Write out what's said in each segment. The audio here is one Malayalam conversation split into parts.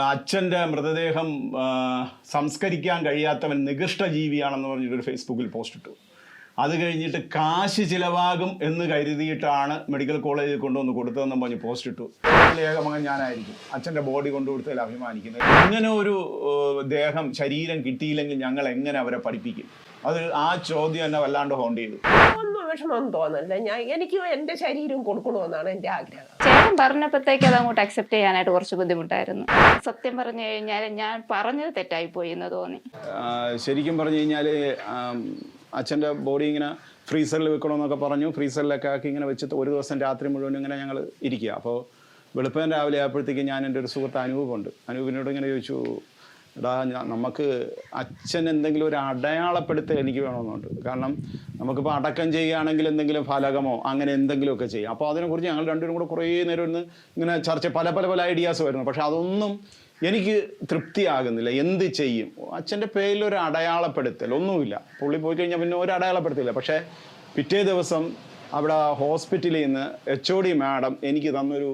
അച്ഛൻ്റെ മൃതദേഹം സംസ്കരിക്കാൻ കഴിയാത്തവൻ നികൃഷ്ട ജീവിയാണെന്ന് പറഞ്ഞിട്ടൊരു ഫേസ്ബുക്കിൽ പോസ്റ്റ് ഇട്ടു. അത് കഴിഞ്ഞിട്ട് കാശ് ചിലവാകും എന്ന് കരുതിയിട്ടാണ് മെഡിക്കൽ കോളേജിൽ കൊണ്ടുവന്ന് കൊടുത്തതെന്നും പറഞ്ഞ് പോസ്റ്റ് ഇട്ടു. ഏക മകൻ ഞാനായിരിക്കും, അച്ഛൻ്റെ ബോഡി കൊണ്ടുകൊടുത്തതിൽ അഭിമാനിക്കുന്നത്. ഇങ്ങനെ ഒരു ദേഹം ശരീരം കിട്ടിയില്ലെങ്കിൽ ഞങ്ങൾ എങ്ങനെ അവരെ പഠിപ്പിക്കും? അത് ആ ചോദ്യം എന്നെ വല്ലാണ്ട് ഹോണ്ട് ചെയ്തു. ഒന്നും വിഷമം തോന്നല്ല, എനിക്ക് എന്റെ ശരീരം കൊടുക്കണമെന്നാണ് എന്റെ ആഗ്രഹം. ചേട്ടൻ പറഞ്ഞപ്പോഴത്തേക്ക് അത് അങ്ങോട്ട് അക്സെപ്റ്റ് ചെയ്യാനായിട്ട് കുറച്ച് ബുദ്ധിമുട്ടായിരുന്നു. സത്യം പറഞ്ഞു കഴിഞ്ഞാൽ ഞാൻ പറഞ്ഞത് തെറ്റായി പോയി എന്ന് തോന്നി. ശരിക്കും പറഞ്ഞു കഴിഞ്ഞാൽ അച്ഛൻ്റെ ബോഡി ഇങ്ങനെ ഫ്രീസറിൽ വെക്കണമെന്നൊക്കെ പറഞ്ഞു. ഫ്രീസറിലൊക്കെ ആക്കി ഇങ്ങനെ വെച്ചിട്ട് ഒരു ദിവസം രാത്രി മുഴുവൻ ഇങ്ങനെ ഞങ്ങൾ ഇരിക്കുക. അപ്പോൾ വെളുപ്പം രാവിലെ ആയപ്പോഴത്തേക്ക് ഞാൻ എൻ്റെ ഒരു സുഹൃത്ത് അനൂപിനോട് ഇങ്ങനെ ചോദിച്ചു, എടാ നമുക്ക് അച്ഛൻ എന്തെങ്കിലും ഒരു അടയാളപ്പെടുത്തൽ എനിക്ക് വേണമെന്നുണ്ട്. കാരണം നമുക്കിപ്പോൾ അടക്കം ചെയ്യുകയാണെങ്കിൽ എന്തെങ്കിലും ഫലകമോ അങ്ങനെ എന്തെങ്കിലുമൊക്കെ ചെയ്യാം. അപ്പോൾ അതിനെക്കുറിച്ച് ഞങ്ങൾ രണ്ടുപേരും കൂടെ കുറേ നേരം ഇരുന്ന് ഇങ്ങനെ ചർച്ച, പല ഐഡിയാസ് വരുന്നു. പക്ഷെ അതൊന്നും എനിക്ക് തൃപ്തിയാകുന്നില്ല. എന്ത് ചെയ്യും? അച്ഛൻ്റെ പേരിൽ ഒരു അടയാളപ്പെടുത്തൽ ഒന്നുമില്ല. പുള്ളി പോയി കഴിഞ്ഞാൽ പിന്നെ ഒരു അടയാളപ്പെടുത്തില്ല. പക്ഷേ പിറ്റേ ദിവസം അവിടെ ഹോസ്പിറ്റലിൽ നിന്ന് HOD മാഡം എനിക്ക് തന്നൊരു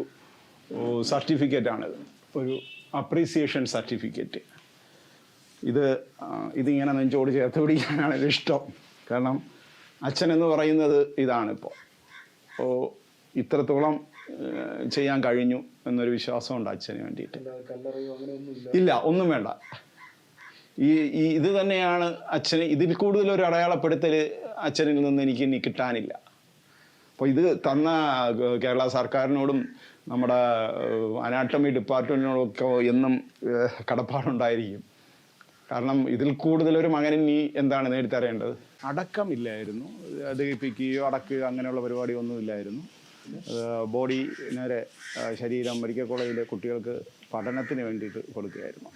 സർട്ടിഫിക്കറ്റാണിത്, ഒരു അപ്രീസിയേഷൻ സർട്ടിഫിക്കറ്റ്. ഇതിങ്ങനെ നെഞ്ചോട് ചേർത്ത് പിടിക്കാനാണ് ഇഷ്ടം. കാരണം അച്ഛൻ എന്ന് പറയുന്നത് ഇതാണിപ്പോൾ. അപ്പോൾ ഇത്രത്തോളം ചെയ്യാൻ കഴിഞ്ഞു എന്നൊരു വിശ്വാസമുണ്ട് അച്ഛന് വേണ്ടിയിട്ട്. ഇല്ല, ഒന്നും വേണ്ട. ഇത് തന്നെയാണ് അച്ഛന്. ഇതിൽ കൂടുതലൊരു അടയാളപ്പെടുത്തൽ അച്ഛനിൽ നിന്ന് എനിക്ക് ഇനി കിട്ടാനില്ല. അപ്പോൾ ഇത് തന്ന കേരള സർക്കാരിനോടും നമ്മുടെ അനാട്ടമി ഡിപ്പാർട്ട്മെൻറ്റിനോടൊക്കെ എന്നും കടപ്പാടുണ്ടായിരിക്കും. കാരണം ഇതിൽ കൂടുതലൊരു മകന് നീ എന്താണ് നേടിത്തരേണ്ടത്? അടക്കമില്ലായിരുന്നു, ദഹിപ്പിക്കുകയോ അടക്കുകയോ അങ്ങനെയുള്ള പരിപാടിയൊന്നും ഇല്ലായിരുന്നു. ബോഡി നേരെ ശരീരം മെഡിക്കൽ കോളേജിലെ കുട്ടികൾക്ക് പഠനത്തിന് വേണ്ടിയിട്ട് കൊടുക്കുകയായിരുന്നു.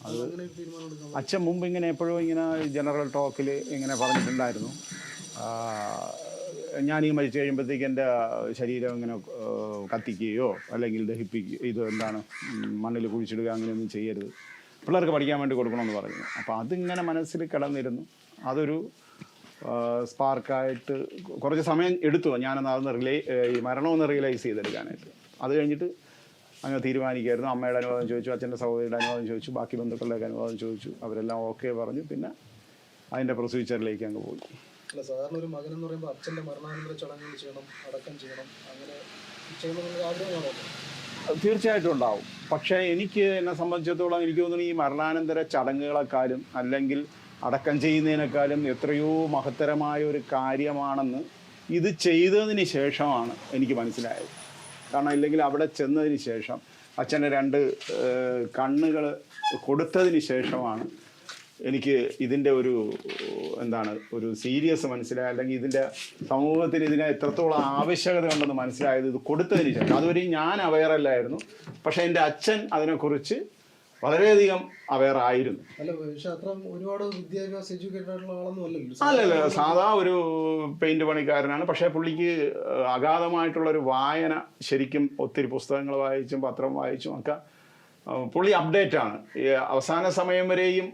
അത് അച്ഛൻ മുമ്പ് ഇങ്ങനെ എപ്പോഴും ഇങ്ങനെ ജനറൽ ടോക്കിൽ ഇങ്ങനെ പറഞ്ഞിട്ടുണ്ടായിരുന്നു, ഞാനീ മരിച്ചു കഴിയുമ്പോഴത്തേക്ക് എൻ്റെ ശരീരം ഇങ്ങനെ കത്തിക്കുകയോ അല്ലെങ്കിൽ ദഹിപ്പിക്കുകയോ, ഇത് എന്താണ് മണ്ണിൽ കുഴിച്ചിടുക അങ്ങനെയൊന്നും ചെയ്യരുത്, പിള്ളേർക്ക് പഠിക്കാൻ വേണ്ടി കൊടുക്കണമെന്ന് പറഞ്ഞു. അപ്പോൾ അതിങ്ങനെ മനസ്സിൽ കിടന്നിരുന്നു. അതൊരു സ്പാർക്കായിട്ട് കുറച്ച് സമയം എടുത്തു ഞാനൊന്ന് ഈ മരണമെന്ന് റിയലൈസ് ചെയ്തെടുക്കാനായിട്ട്. അത് കഴിഞ്ഞിട്ട് അങ്ങനെ തീരുമാനിക്കുമായിരുന്നു. അമ്മയുടെ അനുവാദം ചോദിച്ചു, അച്ഛൻ്റെ സഹോദരിയുടെ അനുവാദം ചോദിച്ചു, ബാക്കി ബന്ധുക്കളുടെയൊക്കെ അനുവാദം ചോദിച്ചു. അവരെല്ലാം ഓക്കെ പറഞ്ഞു. പിന്നെ അതിൻ്റെ പ്രൊസീജിയറിലേക്ക് അങ്ങ് പോയി. അല്ല, സാധാരണ ഒരു മകൻ എന്ന് പറയുമ്പോൾ അച്ഛൻ്റെ മരണാനന്തര ചടങ്ങുകൾ ചെയ്യണം, അടക്കം ചെയ്യണം, അങ്ങനെ ചെയ്യണമെന്നുള്ള ആഗ്രഹമാണോ? തീർച്ചയായിട്ടും ഉണ്ടാവും. പക്ഷേ എനിക്ക് എന്നെ സംബന്ധിച്ചിടത്തോളം എനിക്ക് തോന്നുന്നു ഈ മരണാനന്തര ചടങ്ങുകളെക്കാളും അല്ലെങ്കിൽ അടക്കം ചെയ്യുന്നതിനേക്കാളും എത്രയോ മഹത്തരമായ ഒരു കാര്യമാണെന്ന് ഇത് ചെയ്തതിന് ശേഷമാണ് എനിക്ക് മനസ്സിലായത്. കാരണം ഇല്ലെങ്കിൽ അവിടെ ചെന്നതിന് ശേഷം അച്ഛൻ്റെ 2 കണ്ണുകൾ കൊടുത്തതിന് ശേഷമാണ് എനിക്ക് ഇതിൻ്റെ ഒരു സീരിയസ് മനസ്സിലായത്, അല്ലെങ്കിൽ ഇതിൻ്റെ സമൂഹത്തിൽ ഇതിന് എത്രത്തോളം ആവശ്യകത ഉണ്ടെന്ന് മനസ്സിലായത് ഇത് കൊടുത്തതിന് ശേഷം. അതുവരെ ഞാൻ അവെയറല്ലായിരുന്നു. പക്ഷേ എൻ്റെ അച്ഛൻ അതിനെക്കുറിച്ച് വളരെയധികം അവെയർ ആയിരുന്നു. അല്ലല്ല, സാധാ ഒരു പെയിന്റ് പണിക്കാരനാണ്. പക്ഷേ പുള്ളിക്ക് അഗാധമായിട്ടുള്ളൊരു വായന, ശരിക്കും ഒത്തിരി പുസ്തകങ്ങൾ വായിച്ചും പത്രം വായിച്ചും ഒക്കെ പുള്ളി അപ്ഡേറ്റാണ്. അവസാന സമയം വരെയും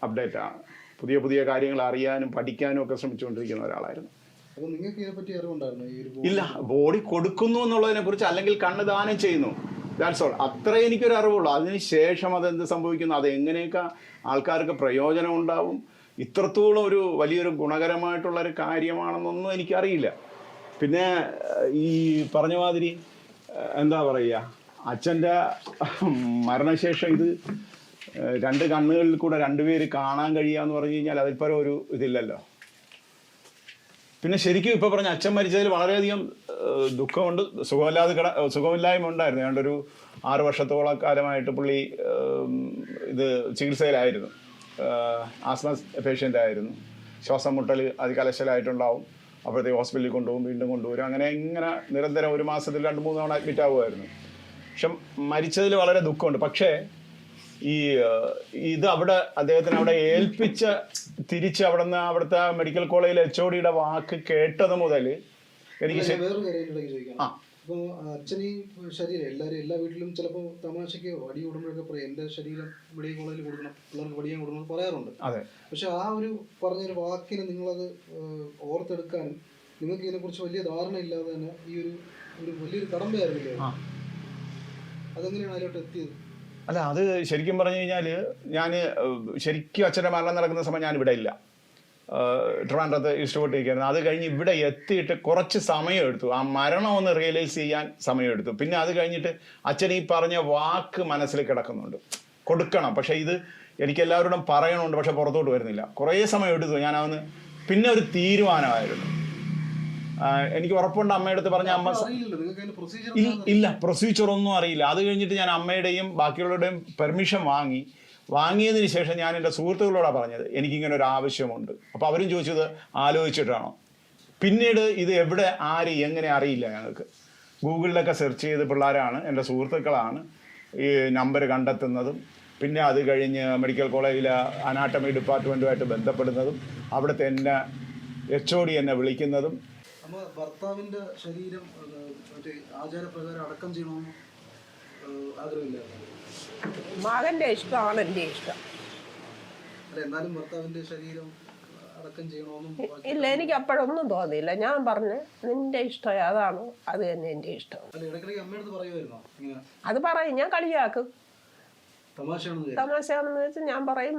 അപ്ഡേറ്റാണ്. പുതിയ കാര്യങ്ങൾ അറിയാനും പഠിക്കാനും ഒക്കെ ശ്രമിച്ചുകൊണ്ടിരിക്കുന്ന ഒരാളായിരുന്നു. ഇല്ല, ബോഡി കൊടുക്കുന്നു എന്നുള്ളതിനെ കുറിച്ച്, അല്ലെങ്കിൽ കണ്ണ് ദാനം ചെയ്യുന്നു, ദാറ്റ്സ് ഓൾ. അത്രേ എനിക്കൊരു അറിവുള്ളൂ. അതിന് ശേഷം അതെന്ത് സംഭവിക്കുന്നു, അത് എങ്ങനെയൊക്കെ ആൾക്കാർക്ക് പ്രയോജനം ഉണ്ടാവും, ഇത്രത്തോളം ഒരു വലിയൊരു ഗുണകരമായിട്ടുള്ളൊരു കാര്യമാണെന്നൊന്നും എനിക്കറിയില്ല. പിന്നെ ഈ പറഞ്ഞ മാതിരി എന്താ പറയുക, അച്ഛൻ്റെ മരണശേഷം ഇത് 2 കണ്ണുകളിൽ കൂടെ 2 പേര് കാണാൻ കഴിയുക എന്ന് പറഞ്ഞു കഴിഞ്ഞാൽ അതിൽ പരം ഒരു ഇതില്ലല്ലോ. പിന്നെ ശരിക്കും ഇപ്പോൾ പറഞ്ഞ അച്ഛൻ മരിച്ചതിൽ വളരെയധികം ദുഃഖമുണ്ട്, സുഖമില്ലായ്മ ഉണ്ടായിരുന്നു. ഏതാണ്ടൊരു 6 വർഷത്തോളം കാലമായിട്ട് പുള്ളി ഇത് ചികിത്സയിലായിരുന്നു. ആസ്മ പേഷ്യൻ്റ് ആയിരുന്നു. ശ്വാസം മുട്ടൽ അതികലശലായിട്ടുണ്ടാവും. അപ്പോഴത്തേക്ക് ഹോസ്പിറ്റലിൽ കൊണ്ടുപോകും, വീണ്ടും കൊണ്ടുവരും. അങ്ങനെ ഇങ്ങനെ നിരന്തരം 1 മാസത്തിൽ 2-3 തവണ അഡ്മിറ്റ് ആവുമായിരുന്നു. പക്ഷെ മരിച്ചതിൽ വളരെ ദുഃഖമുണ്ട്. പക്ഷേ ഇത് അവിടെ അദ്ദേഹത്തിന് അവിടെ ഏൽപ്പിച്ച തിരിച്ച് അവിടുത്തെ മെഡിക്കൽ കോളേജിലെ HODയുടെ വാക്ക് കേട്ടത് മുതൽ എനിക്ക് ഇപ്പം അച്ഛനീ ശരീരം എല്ലാ വീട്ടിലും ചിലപ്പോൾ തമാശയ്ക്ക് വടി കൊടുക്കുമ്പോഴൊക്കെ പറയും, എൻ്റെ ശരീരം മെഡിക്കൽ കോളേജിൽ കൊടുക്കണം, പിള്ളേർക്ക് പഠിക്കാൻ കൊടുക്കണം പറയാറുണ്ട്. അതെ. പക്ഷെ ആ ഒരു പറഞ്ഞൊരു വാക്കിന് നിങ്ങളത് ഓർത്തെടുക്കാനും നിങ്ങൾക്ക് ഇതിനെക്കുറിച്ച് വലിയ ധാരണ ഇല്ലാതെ തന്നെ ഈ ഒരു വലിയൊരു കടമ്പയായിരുന്നില്ലേ? അതെങ്ങനെയാണ് അതിലോട്ട് എത്തിയത്? അല്ല, അത് ശരിക്കും പറഞ്ഞു കഴിഞ്ഞാൽ ഞാൻ ശരിക്കും അച്ഛൻ്റെ മരണം നടക്കുന്ന സമയം ഞാൻ ഇവിടെ ഇല്ല, ട്രിവാൻഡ്രത്ത് ഇഷ്ടപ്പെട്ടിരിക്കുകയായിരുന്നു. അത് കഴിഞ്ഞ് ഇവിടെ എത്തിയിട്ട് കുറച്ച് സമയമെടുത്തു, ആ മരണം ഒന്ന് റിയലൈസ് ചെയ്യാൻ സമയമെടുത്തു. പിന്നെ അത് കഴിഞ്ഞിട്ട് അച്ഛൻ ഈ പറഞ്ഞ വാക്ക് മനസ്സിൽ കിടക്കുന്നുണ്ട്, കൊടുക്കണം, പക്ഷേ ഇത് എനിക്ക് എല്ലാവരോടും പറയണമുണ്ട്, പക്ഷെ പുറത്തോട്ട് വരുന്നില്ല. കുറേ സമയം എടുത്തു ഞാനതൊന്ന്. പിന്നെ ഒരു തീരുമാനമായിരുന്നു, എനിക്ക് ഉറപ്പുണ്ട് അമ്മയുടെ അടുത്ത് പറഞ്ഞ അമ്മ ഇല്ല, പ്രൊസീജിയർ ഒന്നും അറിയില്ല. അത് കഴിഞ്ഞിട്ട് ഞാൻ അമ്മയുടെയും ബാക്കിയുള്ളവരുടെയും പെർമിഷൻ വാങ്ങിയതിന് ശേഷം ഞാൻ എൻ്റെ സുഹൃത്തുക്കളോടാണ് പറഞ്ഞത് എനിക്കിങ്ങനെ ഒരു ആവശ്യമുണ്ട്. അപ്പോൾ അവരും ചോദിച്ചത് ആലോചിച്ചിട്ടാണോ. പിന്നീട് ഇത് എവിടെ ആര് എങ്ങനെ അറിയില്ല ഞങ്ങൾക്ക്. ഗൂഗിളിലൊക്കെ സെർച്ച് ചെയ്ത് പിള്ളേരാണ്, എൻ്റെ സുഹൃത്തുക്കളാണ് ഈ നമ്പർ കണ്ടെത്തുന്നതും പിന്നെ അത് കഴിഞ്ഞ് മെഡിക്കൽ കോളേജിലെ അനാട്ടമി ഡിപ്പാർട്ട്മെൻറ്റുമായിട്ട് ബന്ധപ്പെടുന്നതും അവിടുത്തെ എന്നെ HOD എന്നെ വിളിക്കുന്നതും. അമ്മ ഭർത്താവിൻ്റെ ശരീരം മറ്റേ ആചാരപ്രകാരം അടക്കം ചെയ്യണമെന്ന് ആഗ്രഹമില്ല? മകന്റെ ഇഷ്ടമാണ് എൻ്റെ ഇഷ്ടം. അല്ല, എന്നാലും ഭർത്താവിൻ്റെ ശരീരം അടക്കം ചെയ്യണമെന്നും ഇല്ല, എനിക്ക് അപ്പോഴൊന്നും തോന്നിയില്ല. ഞാൻ പറഞ്ഞു നിന്റെ ഇഷ്ടം ഏതാണോ അത് തന്നെ എൻ്റെ ഇഷ്ടം. അല്ല, ഇടയ്ക്കിടയ്ക്ക് അമ്മയടുത്ത് പറയുമായിരുന്നോ ഇങ്ങനെ? അത് പറയും, ഞാൻ കളിയാക്കും. തമാശയാണെന്ന് വെച്ചാൽ ഞാൻ പറയും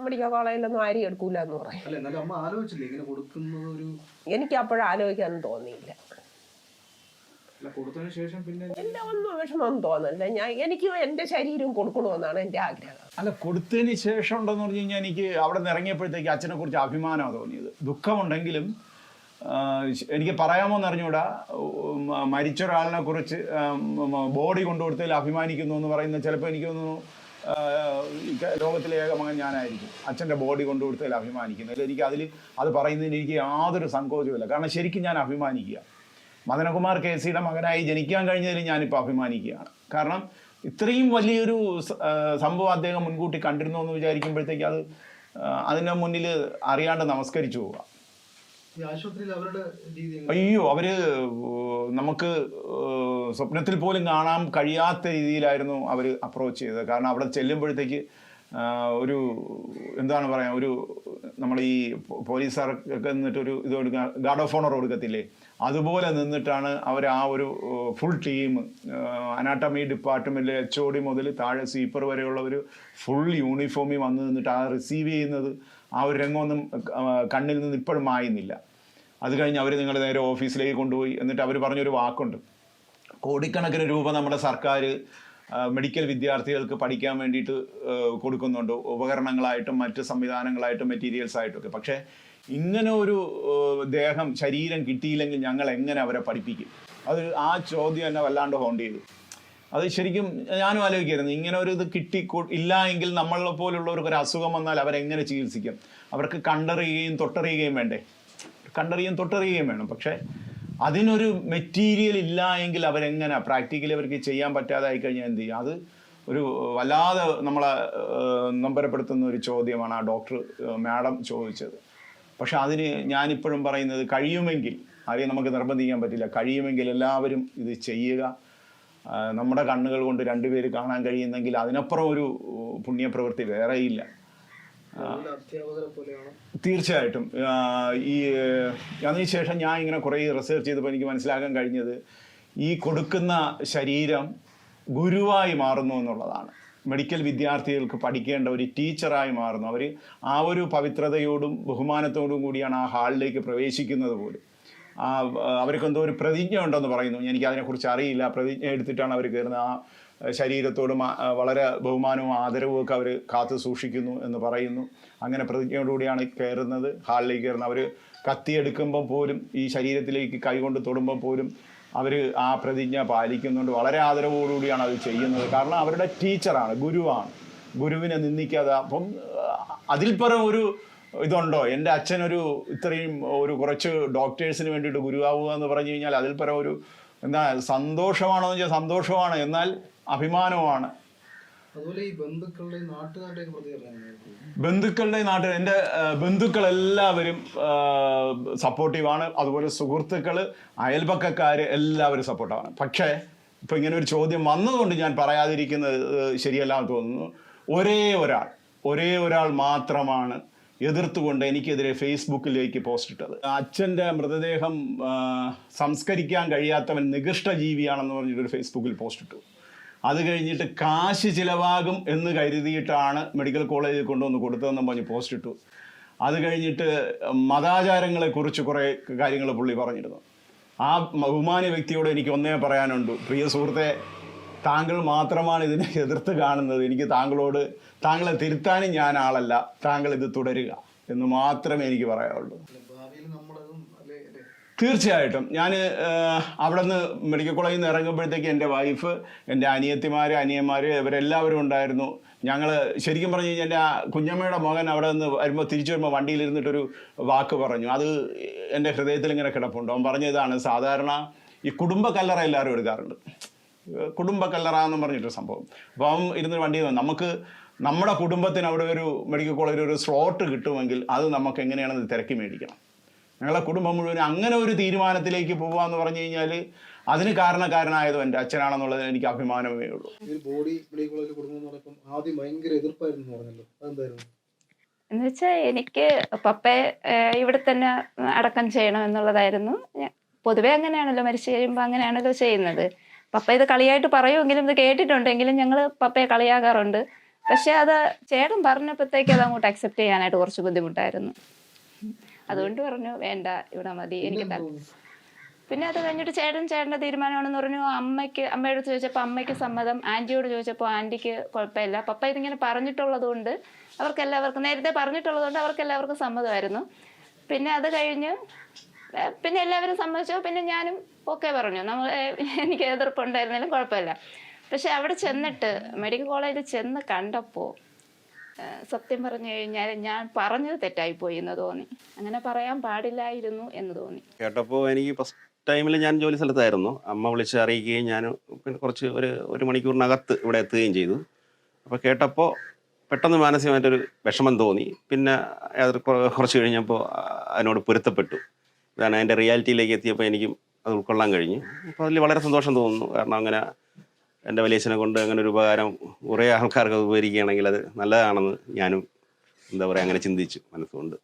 മെഡിക്കൽ കോളേജിലൊന്നും അരി എടുക്കൂല എന്ന് പറയും. അല്ല, എന്നാലും അമ്മ ആലോചിച്ചില്ലേ ഇങ്ങനെ കൊടുക്കുന്നത്? ഒരു എനിക്ക് അപ്പോഴും ആലോചിക്കാനും തോന്നിയില്ല. കൊടുത്തതിന് ശേഷം പിന്നെ ഇല്ല, ഒന്നും വിഷമമൊന്നും തോന്നില്ല. എനിക്ക് എൻ്റെ ശരീരം കൊടുക്കണമെന്നാണ് എൻ്റെ ആഗ്രഹം. അല്ല, കൊടുത്തതിന് ശേഷം ഉണ്ടെന്ന് പറഞ്ഞു കഴിഞ്ഞാൽ എനിക്ക് അവിടെ നിന്ന് ഇറങ്ങിയപ്പോഴത്തേക്ക് അച്ഛനെ കുറിച്ച് അഭിമാനമാണ് തോന്നിയത്. ദുഃഖമുണ്ടെങ്കിലും എനിക്ക് പറയാമോന്ന് അറിഞ്ഞൂടാ, മരിച്ച ഒരാളിനെ കുറിച്ച് ബോഡി കൊണ്ടുകൊടുത്തതിൽ അഭിമാനിക്കുന്നു എന്ന് പറയുന്നത് ചിലപ്പോൾ എനിക്ക് തോന്നുന്നു ലോകത്തിലെ ഏക മകൻ ഞാനായിരിക്കും. അച്ഛൻ്റെ ബോഡി കൊണ്ടുകൊടുത്തതിൽ അഭിമാനിക്കുന്നത് എനിക്ക് അത് പറയുന്നതിന് എനിക്ക് യാതൊരു സങ്കോചവുമില്ല. കാരണം ശരിക്കും ഞാൻ അഭിമാനിക്കുക. മദനകുമാർ KCയുടെ മകനായി ജനിക്കാൻ കഴിഞ്ഞതിൽ ഞാനിപ്പോൾ അഭിമാനിക്കുകയാണ്. കാരണം ഇത്രയും വലിയൊരു സംഭവം അദ്ദേഹം മുൻകൂട്ടി കണ്ടിരുന്നു എന്ന് വിചാരിക്കുമ്പോഴത്തേക്ക് അതിൻ്റെ മുന്നിൽ അറിയാണ്ട് നമസ്കരിച്ചു പോവുക. അയ്യോ, അവര് നമുക്ക് സ്വപ്നത്തിൽ പോലും കാണാൻ കഴിയാത്ത രീതിയിലായിരുന്നു അവർ അപ്രോച്ച് ചെയ്തത്. കാരണം അവിടെ ചെല്ലുമ്പോഴത്തേക്ക് ഒരു എന്താണ് പറയുക, ഒരു നമ്മൾ ഈ പോലീസുകാർക്ക് നിന്നിട്ടൊരു ഇത് കൊടുക്കുക, ഗാർഡ് ഓഫ് ഓണർ കൊടുക്കത്തില്ലേ, അതുപോലെ നിന്നിട്ടാണ് അവർ ആ ഒരു ഫുൾ ടീം, അനാട്ടമി ഡിപ്പാർട്ട്മെൻറ്റിലെ HOD മുതൽ താഴെ സ്വീപ്പർ വരെയുള്ള ഒരു ഫുൾ യൂണിഫോമിൽ വന്ന് നിന്നിട്ട് ആ റിസീവ് ചെയ്യുന്നത്, ആ ഒരു രംഗമൊന്നും കണ്ണിൽ നിന്ന് ഇപ്പോഴും മായുന്നില്ല. അത് കഴിഞ്ഞ് അവർ നിങ്ങൾ നേരെ ഓഫീസിലേക്ക് കൊണ്ടുപോയി. എന്നിട്ട് അവർ പറഞ്ഞൊരു വാക്കുണ്ട്, കോടിക്കണക്കിന് രൂപ നമ്മുടെ സർക്കാർ മെഡിക്കൽ വിദ്യാർത്ഥികൾക്ക് പഠിക്കാൻ വേണ്ടിയിട്ട് കൊടുക്കുന്നുണ്ട്, ഉപകരണങ്ങളായിട്ടും മറ്റ് സംവിധാനങ്ങളായിട്ടും മെറ്റീരിയൽസ് ആയിട്ടൊക്കെ. പക്ഷേ ഇങ്ങനെ ഒരു ശരീരം കിട്ടിയില്ലെങ്കിൽ ഞങ്ങൾ എങ്ങനെ അവരെ പഠിപ്പിക്കും? അത് ആ ചോദ്യം എന്നെ വല്ലാണ്ട് ഹോണ്ട് ചെയ്തു. അത് ശരിക്കും ഞാനും ആലോചിക്കായിരുന്നു, ഇങ്ങനെ ഒരു ഇത് ഇല്ല എങ്കിൽ നമ്മളെ പോലുള്ളവർക്ക് ഒരു അസുഖം വന്നാൽ അവരെങ്ങനെ ചികിത്സിക്കും? അവർക്ക് കണ്ടറിയുകയും തൊട്ടറിയുകയും വേണ്ടേ? തൊട്ടറിയുകയും വേണം. പക്ഷേ അതിനൊരു മെറ്റീരിയൽ ഇല്ല എങ്കിൽ അവരെങ്ങനെ പ്രാക്ടിക്കലി അവർക്ക് ചെയ്യാൻ പറ്റാതായി കഴിഞ്ഞാൽ എന്ത് ചെയ്യും? അത് ഒരു വല്ലാതെ നമ്മളെ നൊമ്പരപ്പെടുത്തുന്ന ഒരു ചോദ്യമാണ് ആ ഡോക്ടർ മാഡം ചോദിച്ചത്. പക്ഷെ അതിന് ഞാനിപ്പോഴും പറയുന്നത്, കഴിയുമെങ്കിൽ, ആരെയും നമുക്ക് നിർബന്ധിക്കാൻ പറ്റില്ല, കഴിയുമെങ്കിൽ എല്ലാവരും ഇത് ചെയ്യുക. നമ്മുടെ കണ്ണുകൾ കൊണ്ട് 2 പേര് കാണാൻ കഴിയുന്നെങ്കിൽ അതിനപ്പുറം ഒരു പുണ്യപ്രവൃത്തി വേറെയില്ല. തീർച്ചയായിട്ടും. അതിനുശേഷം ഞാൻ ഇങ്ങനെ കുറേ റിസർച്ച് ചെയ്തപ്പോൾ എനിക്ക് മനസ്സിലാക്കാൻ കഴിഞ്ഞത്, ഈ കൊടുക്കുന്ന ശരീരം ഗുരുവായി മാറുന്നു എന്നുള്ളതാണ്. മെഡിക്കൽ വിദ്യാർത്ഥികൾക്ക് പഠിക്കേണ്ട ഒരു ടീച്ചറായി മാറുന്നു. അവർ ആ ഒരു പവിത്രതയോടും ബഹുമാനത്തോടും കൂടിയാണ് ആ ഹാളിലേക്ക് പ്രവേശിക്കുന്നത് പോലും. അവർക്ക് എന്തോ ഒരു പ്രതിജ്ഞ ഉണ്ടെന്ന് പറയുന്നു, എനിക്ക് അതിനെക്കുറിച്ച് അറിയില്ല. പ്രതിജ്ഞ എടുത്തിട്ടാണ് അവർ കയറുന്നത്. ആ ശരീരത്തോടും വളരെ ബഹുമാനവും ആദരവും ഒക്കെ അവർ കാത്തു സൂക്ഷിക്കുന്നു എന്ന് പറയുന്നു. അങ്ങനെ പ്രതിജ്ഞയോടുകൂടിയാണ് കയറുന്നത്, ഹാളിലേക്ക് കയറുന്നത്. അവർ കത്തിയെടുക്കുമ്പോൾ പോലും, ഈ ശരീരത്തിലേക്ക് കൈകൊണ്ട് തൊടുമ്പോൾ പോലും അവർ ആ പ്രതിജ്ഞ പാലിക്കുന്നുണ്ട്. വളരെ ആദരവോടുകൂടിയാണ് അത് ചെയ്യുന്നത്. കാരണം അവരുടെ ടീച്ചറാണ്, ഗുരുവാണ്. ഗുരുവിനെ നിന്ദിക്കാതെ. അപ്പം അതിൽ പരം ഒരു ഇതുണ്ടോ? എൻ്റെ അച്ഛനൊരു ഇത്രയും കുറച്ച് ഡോക്ടേഴ്സിന് വേണ്ടിയിട്ട് ഗുരുവാവുക എന്ന് പറഞ്ഞു കഴിഞ്ഞാൽ അതിൽ പരം ഒരു സന്തോഷമാണോ എന്ന് വെച്ചാൽ സന്തോഷമാണ്, എന്നാൽ അഭിമാനവുമാണ്. അതുപോലെ ഈ ബന്ധുക്കളുടെ എൻ്റെ ബന്ധുക്കളെല്ലാവരും സപ്പോർട്ടീവാണ്. അതുപോലെ സുഹൃത്തുക്കൾ, അയൽപക്കക്കാർ എല്ലാവരും സപ്പോർട്ടാണ്. പക്ഷേ ഇപ്പം ഇങ്ങനെ ഒരു ചോദ്യം വന്നതുകൊണ്ട് ഞാൻ പറയാതിരിക്കുന്നത് ശരിയല്ലാന്ന് തോന്നുന്നു. ഒരേ ഒരാൾ മാത്രമാണ് എതിർത്തുകൊണ്ട് എനിക്കെതിരെ ഫേസ്ബുക്കിലേക്ക് പോസ്റ്റ് ഇട്ടത്. അച്ഛൻ്റെ മൃതദേഹം സംസ്കരിക്കാൻ കഴിയാത്തവൻ നികൃഷ്ട ജീവിയാണെന്ന് പറഞ്ഞിട്ടൊരു ഫേസ്ബുക്കിൽ പോസ്റ്റ് ഇട്ടു. അത് കഴിഞ്ഞിട്ട് കാശ് ചിലവാകും എന്ന് കരുതിയിട്ടാണ് മെഡിക്കൽ കോളേജിൽ കൊണ്ടുവന്ന് കൊടുത്തതെന്നും പറഞ്ഞ് പോസ്റ്റ് ഇട്ടു. അത് കഴിഞ്ഞിട്ട് മതാചാരങ്ങളെക്കുറിച്ച് കുറേ കാര്യങ്ങൾ പുള്ളി പറഞ്ഞിരുന്നു. ആ ബഹുമാന്യ വ്യക്തിയോട് എനിക്ക് ഒന്നേ പറയാനുണ്ട്, പ്രിയ സുഹൃത്തെ, താങ്കൾ മാത്രമാണ് ഇതിനെ എതിർത്ത് കാണുന്നത്. എനിക്ക് താങ്കളെ തിരുത്താനും ഞാൻ ആളല്ല, താങ്കൾ ഇത് തുടരുക എന്ന് മാത്രമേ എനിക്ക് പറയാനുള്ളൂ. തീർച്ചയായിട്ടും ഞാൻ അവിടെ നിന്ന് മെഡിക്കൽ കോളേജിൽ നിന്ന് ഇറങ്ങുമ്പോഴത്തേക്ക് എൻ്റെ വൈഫ്, എൻ്റെ അനിയന്മാർ ഇവരെല്ലാവരും ഉണ്ടായിരുന്നു. ഞങ്ങൾ ശരിക്കും പറഞ്ഞു കഴിഞ്ഞാൽ എൻ്റെ കുഞ്ഞമ്മയുടെ മകൻ അവിടെ നിന്ന് വരുമ്പോൾ തിരിച്ചു വരുമ്പോൾ വണ്ടിയിലിരുന്നിട്ടൊരു വാക്ക് പറഞ്ഞു. അത് എൻ്റെ ഹൃദയത്തിൽ ഇങ്ങനെ കിടപ്പുണ്ട്. അവൻ പറഞ്ഞതാണ്, സാധാരണ ഈ കുടുംബ കല്ലറ എല്ലാവരും എടുക്കാറുണ്ട്, കുടുംബ കല്ലറ എന്ന് പറഞ്ഞിട്ടൊരു സംഭവം. അപ്പോൾ അവൻ ഇരുന്ന് വണ്ടി നമുക്ക് നമ്മുടെ കുടുംബത്തിന് അവിടെ ഒരു മെഡിക്കൽ കോളേജിൽ ഒരു സ്ലോട്ട് കിട്ടുമെങ്കിൽ അത് നമുക്ക് എങ്ങനെയാണെന്ന് തിരക്കി മേടിക്കണം. ഞങ്ങളെ കുടുംബം മുഴുവൻ അങ്ങനെ ഒരു തീരുമാനത്തിലേക്ക് പോവാന്ന് പറഞ്ഞു കഴിഞ്ഞാൽ അതിന് കാരണക്കാരനായതും എൻ്റെ അച്ഛനാണെന്നുള്ളതിന് എനിക്ക് അഭിമാനമേ ഉള്ളൂ. ബോഡി മെഡിക്കൽ കോളേജിൽ കൊടുക്കുന്നപ്പോൾ ആദ്യം ഭയങ്കര എതിർപ്പായിരുന്നു പറഞ്ഞല്ലോ, അതെന്തായിരുന്നു? എന്ന് വെച്ചാൽ എനിക്ക് പപ്പയെ ഇവിടെ തന്നെ അടക്കം ചെയ്യണം എന്നുള്ളതായിരുന്നു. പൊതുവെ അങ്ങനെയാണല്ലോ, മരിച്ചു കഴിയുമ്പോൾ അങ്ങനെയാണല്ലോ ചെയ്യുന്നത്. പപ്പ ഇത് കളിയായിട്ട് പറയുമെങ്കിലും ഇത് കേട്ടിട്ടുണ്ടെങ്കിലും ഞങ്ങൾ പപ്പയെ കളിയാക്കാറുണ്ട്. പക്ഷെ അത് ചേട്ടൻ പറഞ്ഞപ്പോഴത്തേക്ക് അത് അങ്ങോട്ട് അക്സെപ്റ്റ് ചെയ്യാനായിട്ട് കുറച്ച് ബുദ്ധിമുട്ടായിരുന്നു. അതുകൊണ്ട് പറഞ്ഞു വേണ്ട, ഇവിടെ മതി, എനിക്ക് പിന്നെ അത് കഴിഞ്ഞിട്ട് ചേട്ടൻ്റെ തീരുമാനമാണെന്ന് പറഞ്ഞു. അമ്മയോട് ചോദിച്ചപ്പോൾ അമ്മയ്ക്ക് സമ്മതം, ആൻറ്റിയോട് ചോദിച്ചപ്പോൾ ആൻറ്റിക്ക് കുഴപ്പമില്ല. പപ്പ ഇതിങ്ങനെ പറഞ്ഞിട്ടുള്ളത് കൊണ്ട് നേരത്തെ പറഞ്ഞിട്ടുള്ളത് കൊണ്ട് അവർക്കെല്ലാവർക്കും സമ്മതമായിരുന്നു. പിന്നെ അത് കഴിഞ്ഞ് പിന്നെ എല്ലാവരും സമ്മതിച്ചു. പിന്നെ ഞാനും ഓക്കെ പറഞ്ഞു, എനിക്ക് എതിർപ്പുണ്ടായിരുന്നാലും കുഴപ്പമില്ല. പക്ഷെ അവിടെ ചെന്നിട്ട് മെഡിക്കൽ കോളേജിൽ ചെന്ന് കണ്ടപ്പോൾ സത്യം പറഞ്ഞു കഴിഞ്ഞാൽ ഞാൻ പറഞ്ഞത് തെറ്റായിപ്പോയി എന്ന് തോന്നി. അങ്ങനെ പറയാൻ പാടില്ലായിരുന്നു എന്ന് തോന്നി. കേട്ടപ്പോൾ എനിക്ക് ഫസ്റ്റ് ടൈമിൽ ഞാൻ ജോലി സ്ഥലത്തായിരുന്നു. അമ്മ വിളിച്ച് അറിയിക്കുകയും ഞാൻ പിന്നെ കുറച്ച് ഒരു മണിക്കൂറിനകത്ത് ഇവിടെ എത്തുകയും ചെയ്തു. അപ്പോൾ കേട്ടപ്പോൾ പെട്ടെന്ന് മാനസികമായിട്ടൊരു വിഷമം തോന്നി. പിന്നെ അത് കുറച്ച് കഴിഞ്ഞപ്പോൾ അതിനോട് പൊരുത്തപ്പെട്ടു. ഇതാണ് അതിൻ്റെ റിയാലിറ്റിയിലേക്ക് എത്തിയപ്പോൾ എനിക്കും അത് ഉൾക്കൊള്ളാൻ കഴിഞ്ഞു. അപ്പോൾ അതിൽ വളരെ സന്തോഷം തോന്നുന്നു. കാരണം അങ്ങനെ എൻ്റെ വലിയച്ഛനെ കൊണ്ട് അങ്ങനെ ഒരു ഉപകാരം കുറേ ആൾക്കാർക്ക് അത് ഉപകരിക്കുകയാണെങ്കിൽ അത് നല്ലതാണെന്ന് ഞാനും അങ്ങനെ ചിന്തിച്ചു മനസ്സുകൊണ്ട്.